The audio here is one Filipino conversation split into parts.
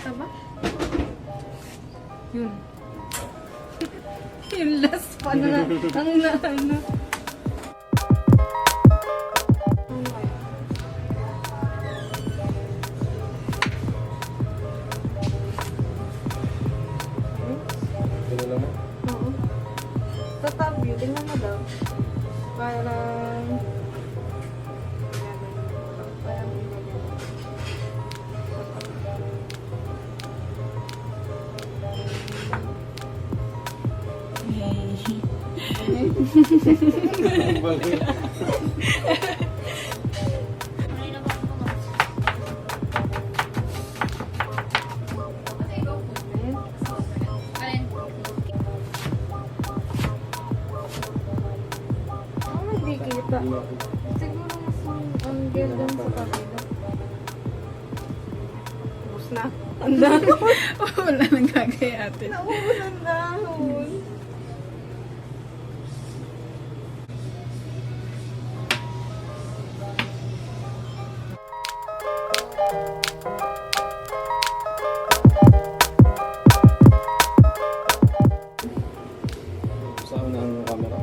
Kita ba? Yun. Yung last pa na. Ang ano. Tingnan mo. Oo. Sa top view, tingnan mo daw. Parang... Parang... Bakit? Hindi kita. Siguro mas ang ganda sa kapila. Ubus na. Ang dahon. Wala nang gagay ate. Naubos ang dahon. Saan na ang camera?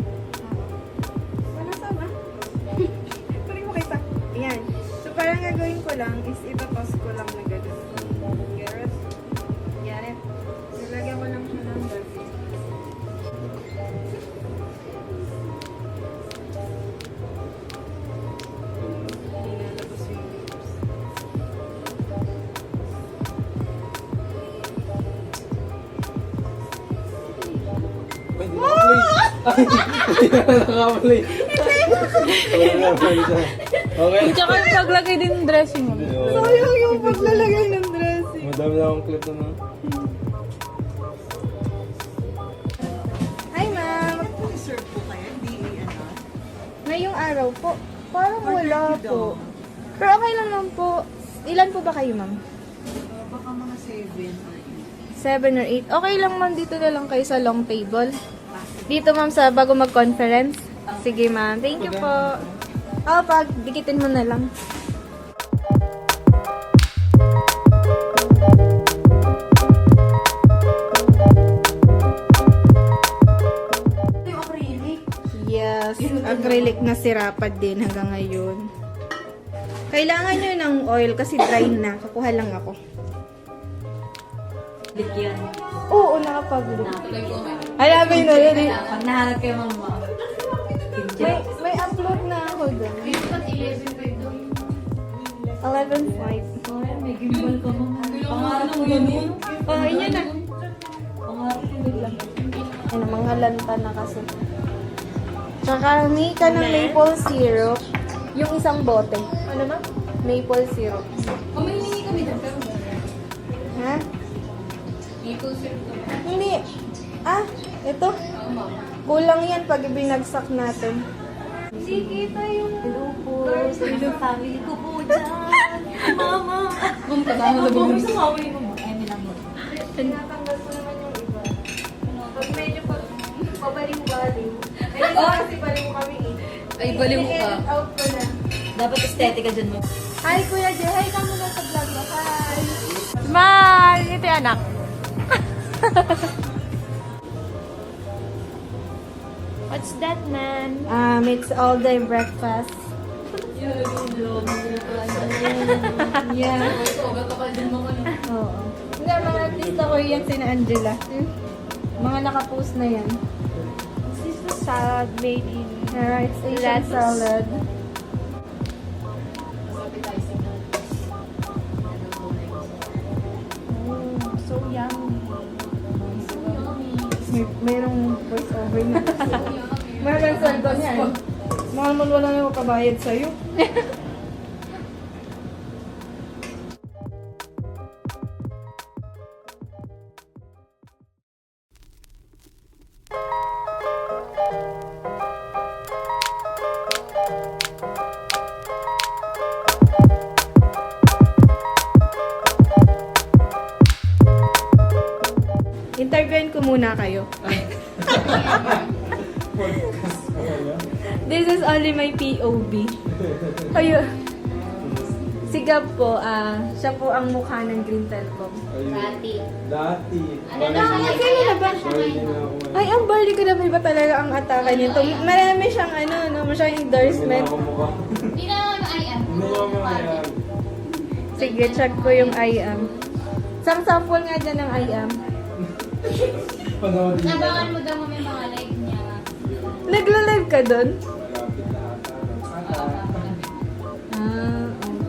Wala sa ba? Sorry mo kita. Ayan. So parang gagawin ko lang is itatos ko lang na gano'n. Garrett. Yan. So lagyan ko lang siya ng gagawin. Nilalabas yung lips. Ay, di nakaplay. Ay, nakaplay siya. Okay. Tsaka yung paglagay din ng dressing mo. Sayang yung paglalagay ng dressing. Madami na akong clip na. Hi, ma'am. Serve po kayo, hindi ano. Ngayong araw po. Parang wala po. Pero okay lang naman po. Ilan po ba kayo, ma'am? Baka mga 7 or 7 or 8. Okay lang, ma'am. Dito na lang kayo sa long table. Dito, ma'am, sa bago mag-conference. Sige, ma'am. Thank you po. Pag dikitin mo na lang. yung acrylic. Yes. Acrylic na sirapad din hanggang ngayon. Kailangan nyo ng oil kasi dry na. Kakuha lang ako. Bigyan. Oo, nakapag-look. Alam mo yun na yun. Pag nahanap kayo mama. May upload na ako doon. 11.5. May gimbal ka mama. Pangarap mo yun yun. Oh, yun na. Pangarap mo yun lang. Ano, mga lanta na kasi. Tsaka may ka ng maple syrup. Yung isang bote. Ano ba? Maple syrup. Humihingi kami dyan, pero Ha? maple syrup to. Hindi. Ito. Kulang yan pag ibinagsak natin. Sige tayo. Hello po. Sa mga family ko po dyan. Mama. Kung kasama na Mama, bumili. sa family mo. Ay, may lang mo. Tinatanggal ko naman yung iba. Pag medyo pabaliw-baliw. Ayun kasi baliw kami eh. Ay, baliw ka. I-edit out ko na. Dapat aesthetic ka dyan mo. Hi, Kuya Jay. Hi, ka muna sa vlog mo. Hi. Smile! Ito yung anak. What's that, man? It's all day breakfast. Yeah. Oo. Hindi, mga artista ko yan, sina Angela. Mga nakapost na yan. This is salad made in Alright, Asian salad. so yummy. Mayroong voice over na. Mayroong saldo niya eh. Mga naman wala na yung kabayad sa'yo. Interviewin ko muna kayo. This is only my POV. Ayun. Si Gab po, siya po ang mukha ng Green Telcom. Ayun. Dati. Dati. Ano na kaya? Sino na ba? Sorry na ako. Ay, ang barley ko na ba talaga ang atake nito? Marami siyang siyang endorsement. Hindi na ako mukha. Hindi na naman ay Hindi na ako mukha. Sige, check ko yung IM. Isang sample nga dyan ng IM. Panoodin niyo. Nabangan mo daw may mga live niya. Nagla-live ka doon? Malapit na ata.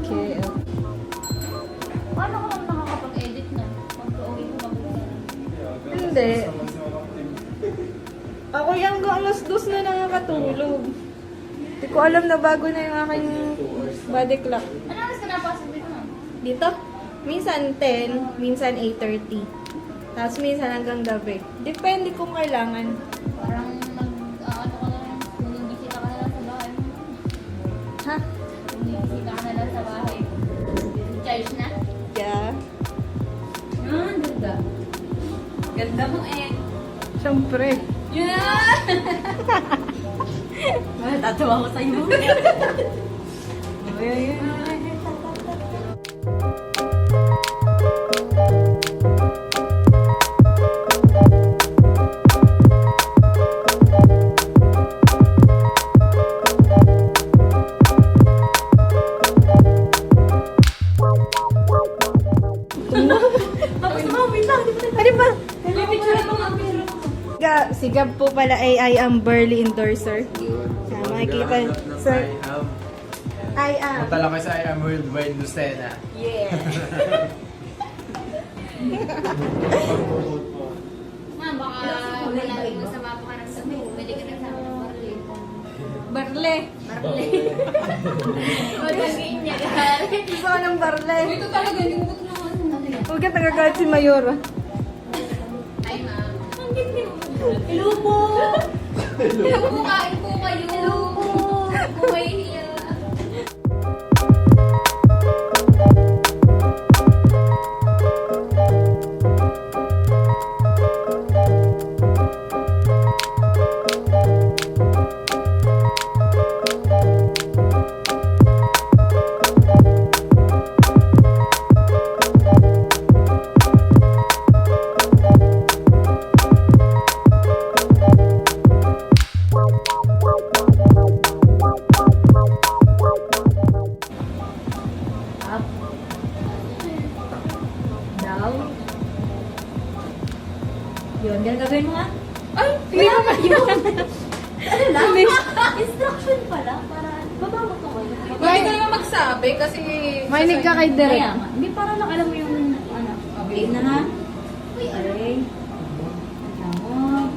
Okay. Paano ka lang nakakapag-edit na? Pag-uwi mo lang. Hindi. Ako yung alas 2 na nakakatulog. Hindi ko alam na bago na yung aking body clock. Ano oras ka napasok dito na? Dito, minsan 10, minsan 8:30. Tapos minsan hanggang gabi. Depende kung kailangan. Parang ano ka lang, binibisita ka na lang sa bahay mo. Ha? Binibisita ka na lang sa bahay mo. Charge na? Yeah. Ang ganda. Ganda mo eh. Siyempre. Yeah! Tatawa ko sa'yo. Tapos na, wait lang. Ano ba? May picture mo nga, picture mo. Si Gab po pala ay I am Burley endorser. Makikita sa I am. Punta lang kayo sa I Am Worldwide Lucena. Yeah. Ma'am, baka malapit mo sa mapa ka ng sabi. Pwede ka nagsama ng barley. Barle. Barley. Huwag kang ganyan. Gusto ko ng barle. Ito talaga yung book na ano yan. Huwag ka tagagalit si Mayora. Ay, ma'am. Hello po! Kumain po kayo. Hello po. Kumahiya. Down. Yun, ganun gagawin mo nga. Ay, hindi ko pa yun. Ano lang? Instruction pala. Para, baba mo to kayo. Pwede ka naman magsabi kasi... Mahinig ka kay Derek. Kaya nga. Hindi, para lang alam mo yung, ano. Okay na ha? Okay. Tama.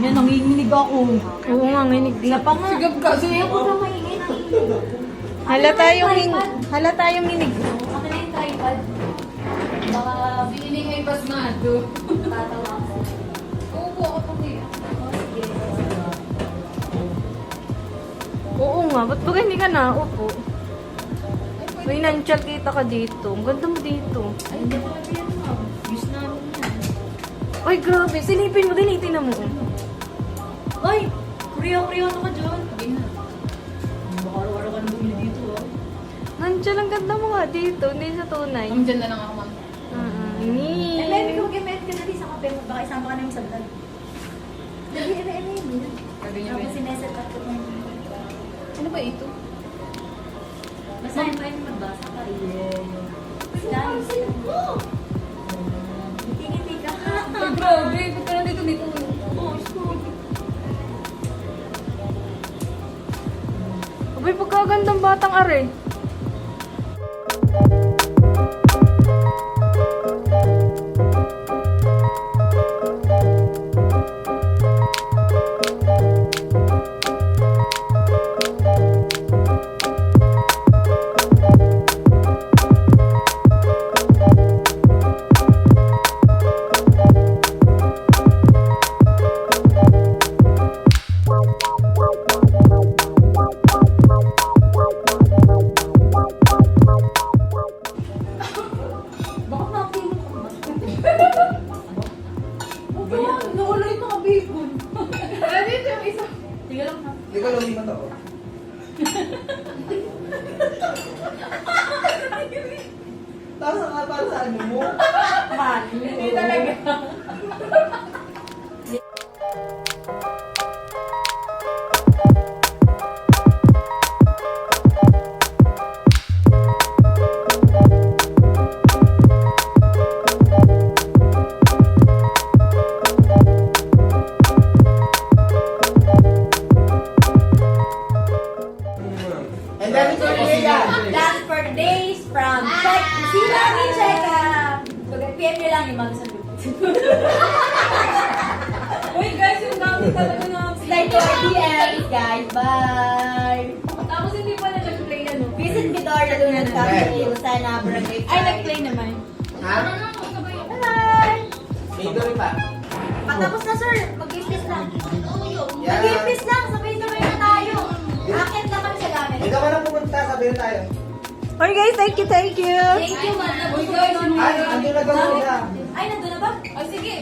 Yan, nanginginig ako. Oo nga, nginig din. Isa pa nga. Sigab kasi Ako na maingay, nanginginig. Halata yung minig. Ako na yung tripod. Baka Biniling ay pasmado. tatawa ako. Uupo ako pa kaya. Oo nga, ba't ba hindi ka na? Upo. Financial kita ka dito. Ang ganda mo dito. Ay, hindi ko na yan, ma'am. Use namin yan. Ay, grabe. Silipin mo, dinitin na mo. Ay! Kriyo-kriyo ka dyan. Sabi na. Baka araw-araw ka na bumili dito, ah. Nandiyan, ang ganda mo nga dito. Hindi sa tunay. Ma'am, dyan na lang ako, ma'am. Ay, maybe ko mag-emet ka na din sa kape mo. Baka isama ka namin sa vlog. Sabi, eme. Sabi niyo, Tapos sineset up ko ng... ano ba ito? Basahin pa yung magbasa ka. Dahil sila mo. Ngiti-ngiti ka. Ay, grabe. Ba't ka nandito dito? Oh, school. Abay, pagkagandang batang are. Tapos nga para sa ano mo? Man. Hindi talaga. And then it's okay yan. Last for days from check. See namin check. Pag-PM nyo lang yung mga sa Uy guys, yung dami talaga na. Slide to our DMs, guys. Bye! Tapos hindi pa na nag-play ano. Visit Vidor na doon ang kami. Sana barangay. Ay, nag-play naman. Ha? Bye! May doon pa. Patapos na, sir. Mag-gift lang. Yeah. Mag-gift lang. Sabay-sabay na tayo. Akit lang kami sa gamit. Ikaw ka lang pumunta, sabi na tayo. Okay guys, thank you, thank you. Thank you, man. Uy guys, Ay, andun na daw sila. Ay, nandun na ba? Ay, sige.